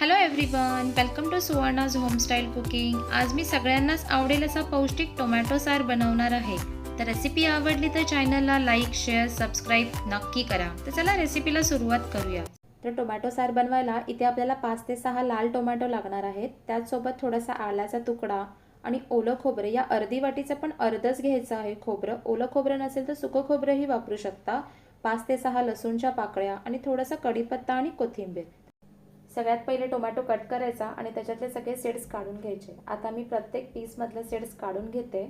Hello everyone, welcome to Suvarna's homestyle cooking. आज मी सगळ्यांनाच आवडेल असा पौष्टिक टोमॅटो सार बनवणार आहे। तर रेसिपी आवडली तर चॅनलला लाईक, शेअर, सबस्क्राईब नक्की करा। तर चला रेसिपीला सुरुवात करूया। तर टोमॅटो सार बनवायला इथे आपल्याला 5 ते 6 लाल टोमॅटो लागणार आहेत। त्याचसोबत थोडासा आल्याचा तुकडा आणि ओलं खोबरं, या अर्धी वाटीचं पण अर्धच घ्यायचं आहे खोबरं। ओलं खोबरं नसेल तर सुकं खोबरंही वापरू शकता। 5 ते 6 लसूणच्या पाकळ्या आणि थोडासा कढीपत्ता आणि कोथिंबीर। सगळ्यात पहिले टोमॅटो कट करायचा आणि त्याच्यातले सगळे सीड्स काढून घ्यायचे। आता मी प्रत्येक पीस मधले सीड्स काढून घेते।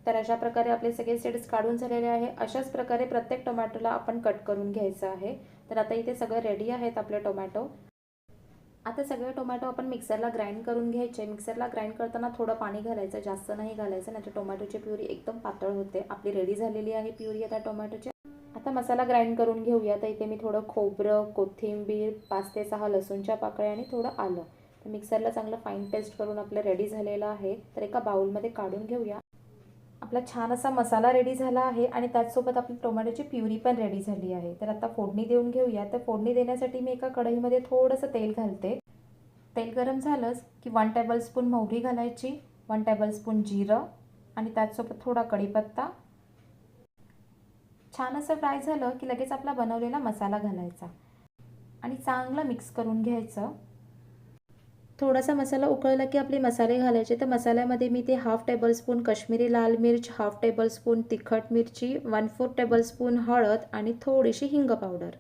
तर अशा प्रकारे आपले सगळे सीड्स काढून झालेले आहे। अशाच प्रकारे प्रत्येक टोमॅटोला आपण कट करून घ्यायचं आहे। तर आता इथे सगळं रेडी आहेत आपले टोमॅटो। आता सगळे टोमॅटो आपण मिक्सरला ग्राइंड करून घ्यायचे। मिक्सरला ग्राइंड करताना थोडं पाणी घालायचं, जास्त नाही घालायचं, नाहीतर टोमॅटोची प्युरी एकदम पातळ होते। आपली रेडी झालेली आहे प्युरी आता टोमॅटोची। आता मसाला ग्राइंड करून घेऊया। तर इथे मी थोडं खोबरं, कोथिंबीर, 5 ते 6 लसूणच्या पाकळ्या आणि थोडं आलं, तर मिक्सरला चांगलं फाईन पेस्ट करून आपलं रेडी झालेलं आहे। तर एका बाउलमध्ये काढून घेऊया। आपला छान असा मसाला रेडी झाला आहे आणि त्याचसोबत आपली टोमॅटोची प्युरी पण रेडी झाली आहे। तर आता फोडणी देऊन घेऊया। तर फोडणी देण्यासाठी मी एका कढईमध्ये थोडंसं तेल घालते। तेल गरम झालंच की 1 टेबलस्पून मोहरी घालायची, 1 टेबलस्पून जिरं आणि त्याचसोबत थोडा कढीपत्ता। छान असं फ्राय झालं की लगेच आपला बनवलेला मसाला घालायचा आणि चांगलं मिक्स करून घ्यायचं। थोडासा मसाला उकळला की आपले मसाले घालायचे। तर मसाल्यामध्ये मी ते 1/2 टेबलस्पून काश्मीरी लाल मिर्च, 1/2 टेबलस्पून तिखट मिरची, 1/4 टेबलस्पून हळद आणि थोडीशी हिंग पावडर।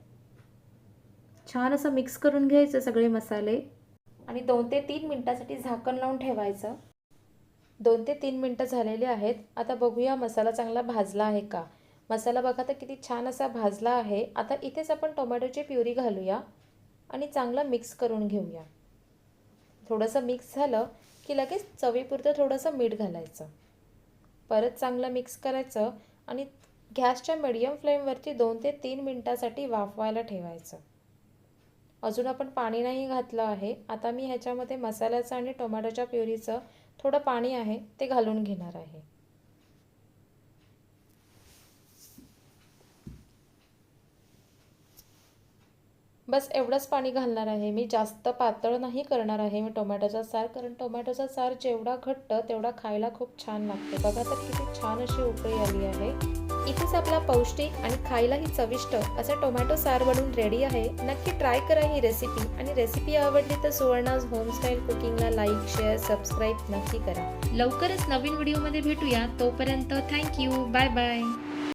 छान असं मिक्स करून घ्यायचं सगळे मसाले आणि 2 ते 3 मिनिटांसाठी झाकण लावून ठेवायचं। 2 ते 3 मिनिटं झालेले आहेत। आता बघूया मसाला चांगला भाजला आहे का। मसाला बघा तर किती छान असा भाजला आहे। आता इथेच आपण टोमॅटोची प्युरी घालूया आणि चांगलं मिक्स करून घेऊया। थोडंसं मिक्स झालं की लगेच चवीपुरतं थोडंसं मीठ घालायचं। परत चांगलं मिक्स करायचं आणि गॅसच्या मीडियम फ्लेमवरती 2 ते 3 मिनिटांसाठी वाफवायला ठेवायचं। अजून आपण पाणी नाही घातलं आहे। आता मी ह्याच्यामध्ये मसाल्याचं आणि टोमॅटोच्या प्युरीचं थोडं पाणी आहे ते घालून घेणार आहे। बस एवढंच पाणी घालणार आहे मी, जास्त पातळ नाही करणार आहे मी टोमॅटोचा सार, कारण टोमॅटोचा सार जेवढा घट्ट तेवढा खायला खूप छान लागते। बघा तर किती छान अशी उकळी आली आहे। इथेच आपला पौष्टिक आणि खायलाही चविष्ट असा टोमॅटो सार बनवून रेडी आहे। नक्की ट्राय करा ही रेसिपी आणि रेसिपी आवडली तर सुवर्णाज होमस्टाईल कुकिंगला लाईक, शेअर, सबस्क्राईब नक्की करा। लवकरच नवीन व्हिडिओमध्ये भेटूया। तोपर्यंत थँक्यू, बाय बाय।